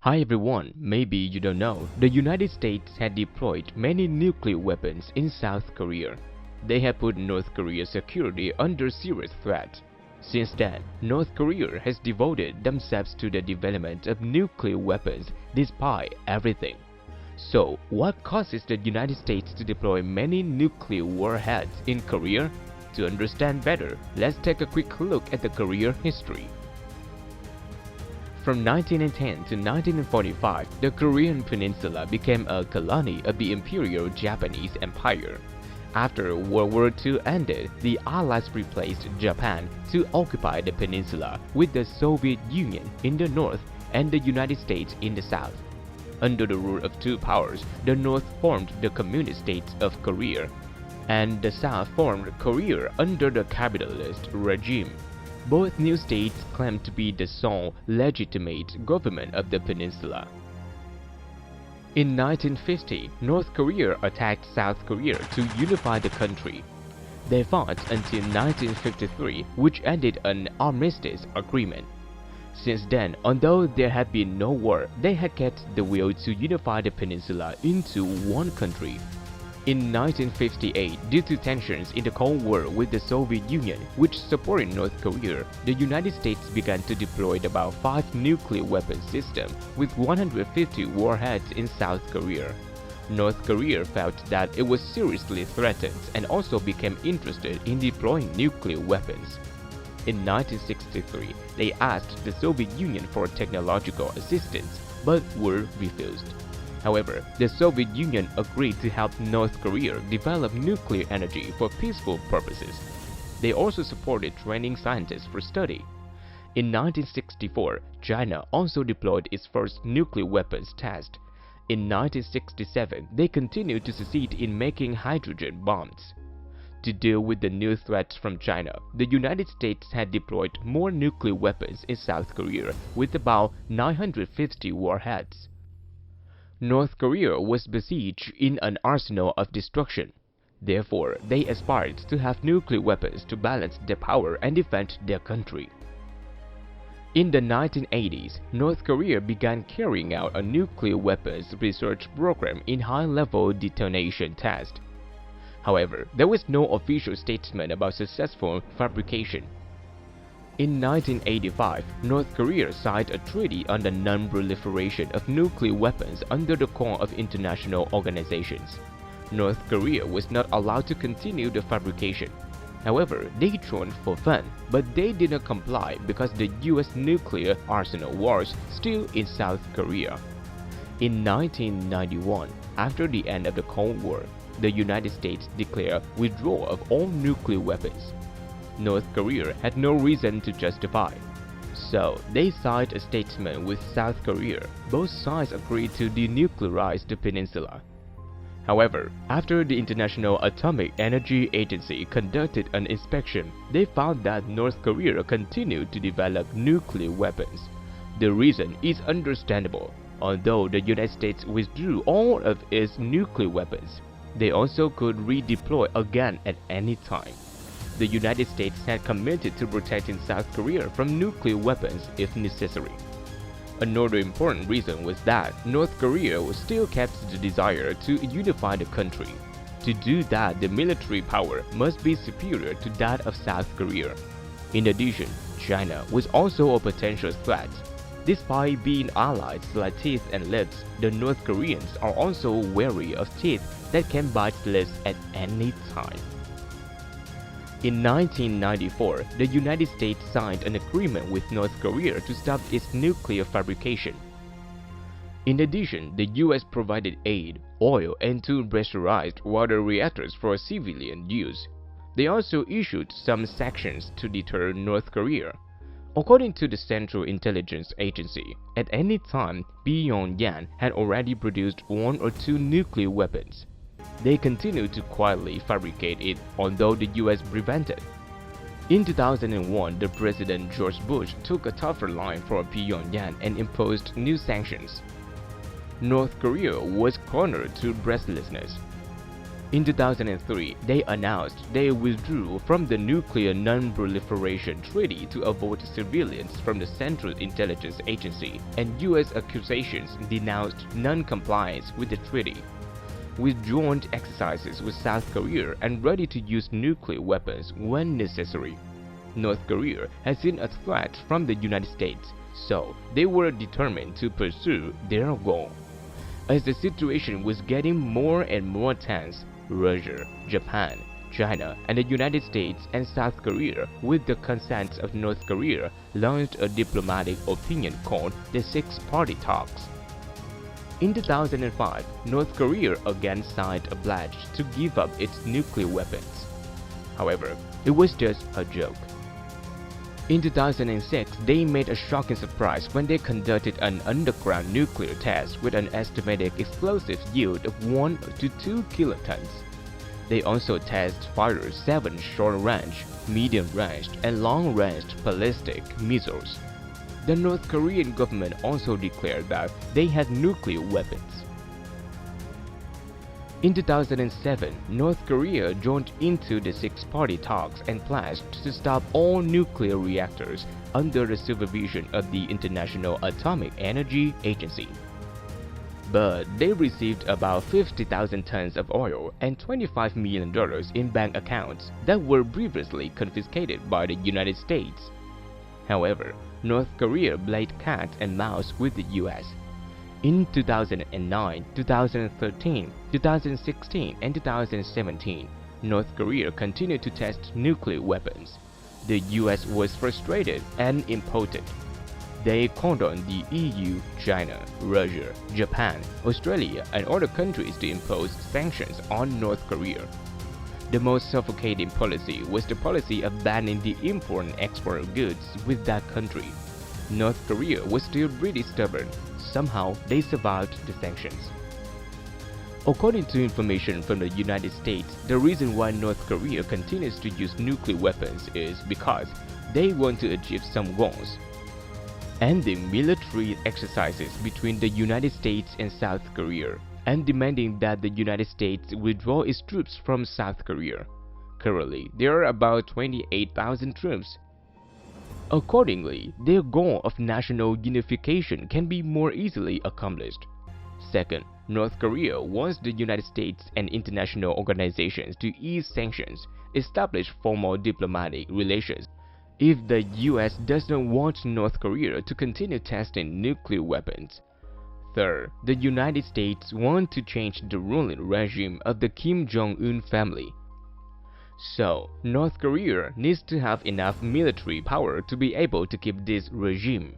Hi everyone, maybe you don't know, the United States had deployed many nuclear weapons in South Korea. They have put North Korea's security under serious threat. Since then, North Korea has devoted themselves to the development of nuclear weapons despite everything. So, what causes the United States to deploy many nuclear warheads in Korea? To understand better, let's take a quick look at the Korean history. From 1910 to 1945, the Korean peninsula became a colony of the Imperial Japanese Empire. After World War II ended, the Allies replaced Japan to occupy the peninsula with the Soviet Union in the north and the United States in the south. Under the rule of two powers, the North formed the Communist States of Korea, and the South formed Korea under the capitalist regime. Both new states claimed to be the sole legitimate government of the peninsula. In 1950, North Korea attacked South Korea to unify the country. They fought until 1953, which ended an armistice agreement. Since then, although there had been no war, they had kept the will to unify the peninsula into one country. In 1958, due to tensions in the Cold War with the Soviet Union, which supported North Korea, the United States began to deploy about 5 nuclear weapon systems with 150 warheads in South Korea. North Korea felt that it was seriously threatened and also became interested in deploying nuclear weapons. In 1963, they asked the Soviet Union for technological assistance, but were refused. However, the Soviet Union agreed to help North Korea develop nuclear energy for peaceful purposes. They also supported training scientists for study. In 1964, China also deployed its first nuclear weapons test. In 1967, they continued to succeed in making hydrogen bombs. To deal with the new threats from China, the United States had deployed more nuclear weapons in South Korea with about 950 warheads. North Korea was besieged in an arsenal of destruction. Therefore, they aspired to have nuclear weapons to balance their power and defend their country. In the 1980s, North Korea began carrying out a nuclear weapons research program in high-level detonation test. However, there was no official statement about successful fabrication. In 1985, North Korea signed a treaty on the non-proliferation of nuclear weapons under the call of international organizations. North Korea was not allowed to continue the fabrication. However, they joined for fun, but they did not comply because the US nuclear arsenal was still in South Korea. In 1991, after the end of the Cold War, the United States declared withdrawal of all nuclear weapons. North Korea had no reason to justify. So, they signed a statement with South Korea. Both sides agreed to denuclearize the peninsula. However, after the International Atomic Energy Agency conducted an inspection, they found that North Korea continued to develop nuclear weapons. The reason is understandable. Although the United States withdrew all of its nuclear weapons, they also could redeploy again at any time. The United States had committed to protecting South Korea from nuclear weapons if necessary. Another important reason was that North Korea still kept the desire to unify the country. To do that, the military power must be superior to that of South Korea. In addition, China was also a potential threat. Despite being allies like teeth and lips, the North Koreans are also wary of teeth that can bite lips at any time. In 1994, the United States signed an agreement with North Korea to stop its nuclear fabrication. In addition, the US provided aid, oil, and 2 pressurized water reactors for civilian use. They also issued some sanctions to deter North Korea. According to the Central Intelligence Agency, at any time, Pyongyang had already produced 1 or 2 nuclear weapons. They continued to quietly fabricate it, although the US prevented. In 2001, the President George Bush took a tougher line for Pyongyang and imposed new sanctions. North Korea was cornered to breathlessness. In 2003, they announced they withdrew from the Nuclear Non-Proliferation Treaty to avoid surveillance from the Central Intelligence Agency, and U.S. accusations denounced non-compliance with the treaty. With joint exercises with South Korea and ready to use nuclear weapons when necessary. North Korea has seen a threat from the United States, so they were determined to pursue their goal. As the situation was getting more and more tense, Russia, Japan, China, and the United States and South Korea, with the consent of North Korea, launched a diplomatic opinion called the Six-Party Talks. In 2005, North Korea again signed a pledge to give up its nuclear weapons. However, it was just a joke. In 2006, they made a shocking surprise when they conducted an underground nuclear test with an estimated explosive yield of 1 to 2 kilotons. They also fired 7 short-range, medium-range, and long-range ballistic missiles. The North Korean government also declared that they had nuclear weapons. In 2007, North Korea joined into the Six-Party Talks and pledged to stop all nuclear reactors under the supervision of the International Atomic Energy Agency. But they received about 50,000 tons of oil and $25 million in bank accounts that were previously confiscated by the United States. However, North Korea played cat and mouse with the U.S. In 2009, 2013, 2016, and 2017, North Korea continued to test nuclear weapons. The U.S. was frustrated and impotent. They called on the EU, China, Russia, Japan, Australia, and other countries to impose sanctions on North Korea. The most suffocating policy was the policy of banning the import and export of goods with that country. North Korea was still pretty stubborn. Somehow, they survived the sanctions. According to information from the United States, the reason why North Korea continues to use nuclear weapons is because they want to achieve some goals. Ending military exercises between the United States and South Korea, and demanding that the United States withdraw its troops from South Korea. Currently, there are about 28,000 troops. Accordingly, their goal of national unification can be more easily accomplished. Second, North Korea wants the United States and international organizations to ease sanctions, establish formal diplomatic relations. If the US does not want North Korea to continue testing nuclear weapons. Third, the United States want to change the ruling regime of the Kim Jong-un family. So, North Korea needs to have enough military power to be able to keep this regime.